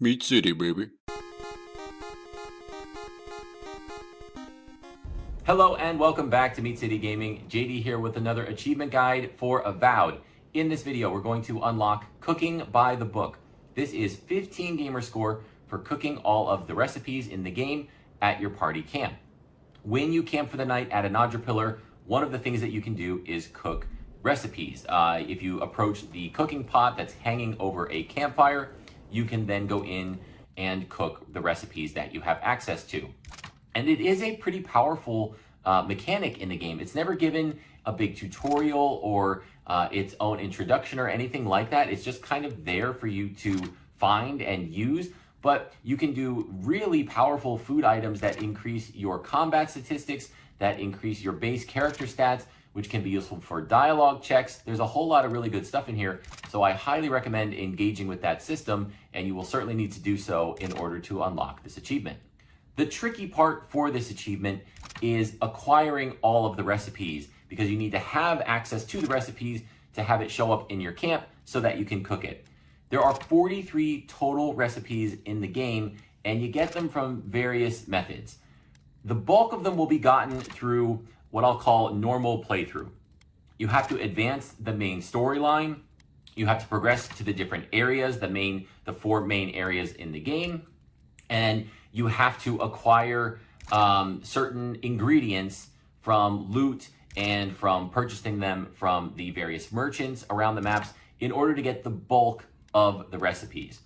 Meat City, baby. Hello and welcome back to Meat City Gaming. JD here with another achievement guide for Avowed. In this video, we're going to unlock Cooking by the Book. This is 15 gamer score for cooking all of the recipes in the game at your party camp. When you camp for the night at a Nodra Pillar, one of the things that you can do is cook recipes. If you approach the cooking pot that's hanging over a campfire, you can then go in and cook the recipes that you have access to. And it is a pretty powerful mechanic in the game. It's never given a big tutorial or its own introduction or anything like that. It's just kind of there for you to find and use. But you can do really powerful food items that increase your combat statistics, that increase your base character stats, which can be useful for dialogue checks. There's a whole lot of really good stuff in here. So I highly recommend engaging with that system, and you will certainly need to do so in order to unlock this achievement. The tricky part for this achievement is acquiring all of the recipes, because you need to have access to the recipes to have it show up in your camp so that you can cook it. There are 43 total recipes in the game, and you get them from various methods. The bulk of them will be gotten through what I'll call normal playthrough. You have to advance the main storyline. You have to progress to the different areas, the four main areas in the game, and you have to acquire certain ingredients from loot and from purchasing them from the various merchants around the maps in order to get the bulk of the recipes.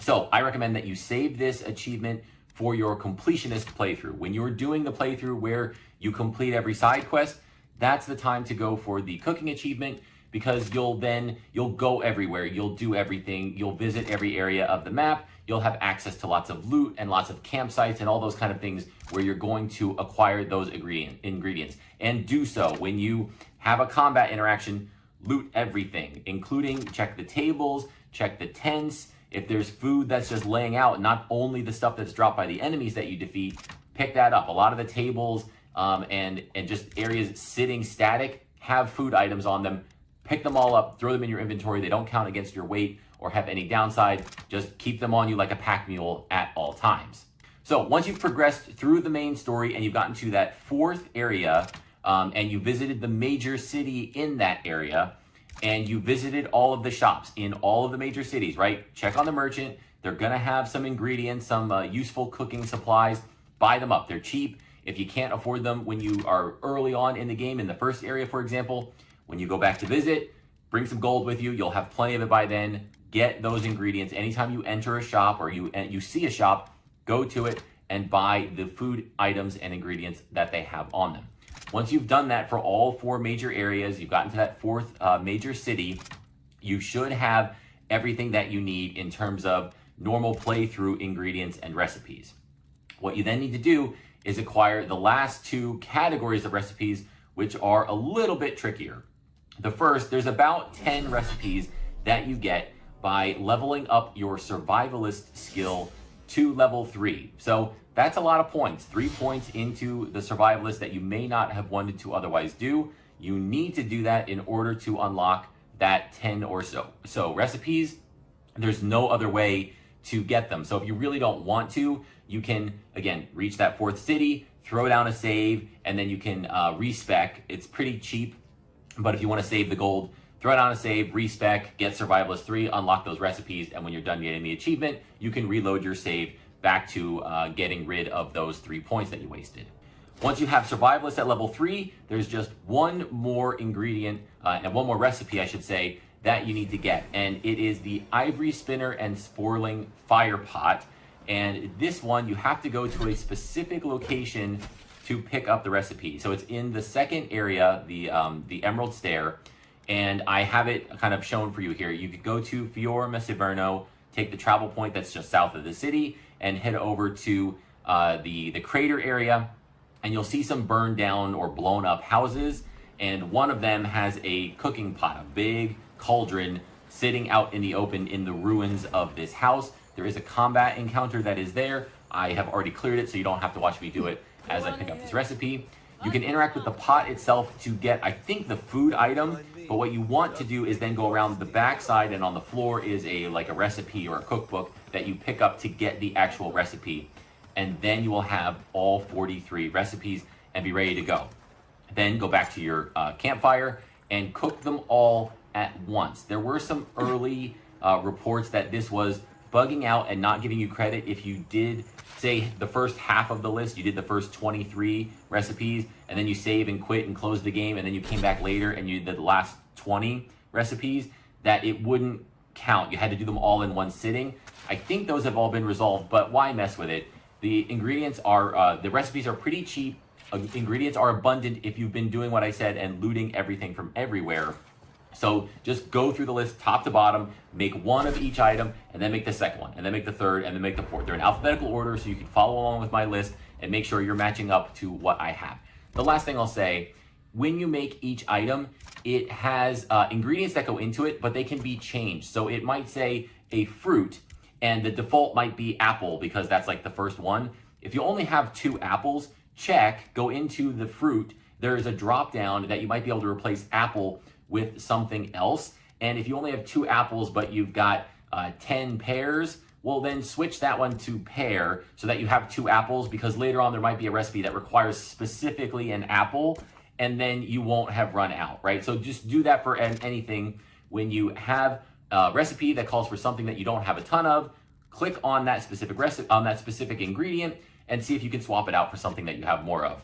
So I recommend that you save this achievement for your completionist playthrough. When you're doing the playthrough where you complete every side quest, that's the time to go for the cooking achievement, because you'll go everywhere, you'll do everything, you'll visit every area of the map, you'll have access to lots of loot and lots of campsites and all those kind of things where you're going to acquire those ingredients. And do so when you have a combat interaction. Loot everything, including check the tables, check the tents. If there's food that's just laying out, not only the stuff that's dropped by the enemies that you defeat, pick that up. A lot of the tables and just areas sitting static have food items on them. Pick them all up, throw them in your inventory. They don't count against your weight or have any downside. Just keep them on you like a pack mule at all times. So once you've progressed through the main story and you've gotten to that fourth area, and you visited the major city in that area, and you visited all of the shops in all of the major cities, right? Check on the merchant. They're gonna have some ingredients, some useful cooking supplies. Buy them up, they're cheap. If you can't afford them when you are early on in the game, in the first area, for example, when you go back to visit, bring some gold with you. You'll have plenty of it by then. Get those ingredients. Anytime you enter a shop or you see a shop, go to it and buy the food items and ingredients that they have on them. Once you've done that for all four major areas, you've gotten to that fourth major city, you should have everything that you need in terms of normal playthrough ingredients and recipes. What you then need to do is acquire the last two categories of recipes, which are a little bit trickier. The first, there's about 10 recipes that you get by leveling up your survivalist skill to level 3. So that's a lot of points. 3 points into the survivalist that you may not have wanted to otherwise do. You need to do that in order to unlock that 10 or so recipes. There's no other way to get them. So if you really don't want to, you can, again, reach that fourth city, throw down a save, and then you can respec. It's pretty cheap, but if you want to save the gold, throw down a save, respec, get Survivalist 3, unlock those recipes, and when you're done getting the achievement, you can reload your save back to getting rid of those 3 points that you wasted. Once you have Survivalist at level 3, there's just one more ingredient, and one more recipe, I should say, that you need to get, and it is the Ivory Spinner and Sporeling Fire Pot. And this one, you have to go to a specific location to pick up the recipe. So it's in the second area, the Emerald Stair, and I have it kind of shown for you here. You could go to Fiora Severno, take the travel point that's just south of the city, and head over to the crater area, and you'll see some burned down or blown up houses, and one of them has a cooking pot, a big cauldron sitting out in the open in the ruins of this house. There is a combat encounter that is there. I have already cleared it, so you don't have to watch me do it as I pick up this recipe. You can interact with the pot itself to get, I think, the food item, But what you want to do is then go around the back side, and on the floor is like a recipe or a cookbook that you pick up to get the actual recipe. And then you will have all 43 recipes and be ready to go. Then go back to your campfire and cook them all at once. There were some early reports that this was bugging out and not giving you credit if you did, say, the first half of the list, you did the first 23 recipes, and then you save and quit and close the game, and then you came back later and you did the last 20 recipes, that it wouldn't count. You had to do them all in one sitting. I think those have all been resolved, but why mess with it? The ingredients are, the recipes are pretty cheap. Ingredients are abundant if you've been doing what I said and looting everything from everywhere. So just go through the list top to bottom, make one of each item, and then make the second one, and then make the third, and then make the fourth. They're in alphabetical order, so you can follow along with my list and make sure you're matching up to what I have. The last thing I'll say, when you make each item, it has ingredients that go into it, but they can be changed. So it might say a fruit, and the default might be apple because that's like the first one. If you only have 2 apples, check, go into the fruit. There is a drop down that you might be able to replace apple with something else. And if you only have 2 apples, but you've got 10 pears, well then switch that one to pear so that you have 2 apples, because later on there might be a recipe that requires specifically an apple, and then you won't have run out, right? So just do that for anything. When you have a recipe that calls for something that you don't have a ton of, click on that specific recipe, on that specific ingredient, and see if you can swap it out for something that you have more of.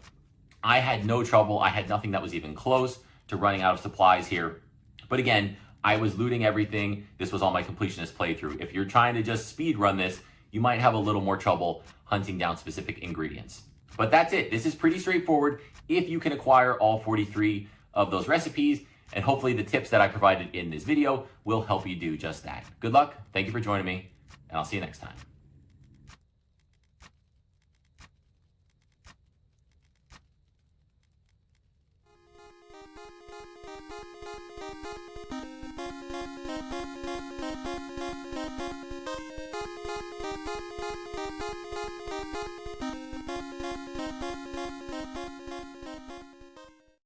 I had no trouble. I had nothing that was even close to running out of supplies here. But again, I was looting everything. This was on my completionist playthrough. If you're trying to just speed run this, you might have a little more trouble hunting down specific ingredients. But that's it. This is pretty straightforward if you can acquire all 43 of those recipes, and hopefully the tips that I provided in this video will help you do just that. Good luck. Thank you for joining me, and I'll see you next time.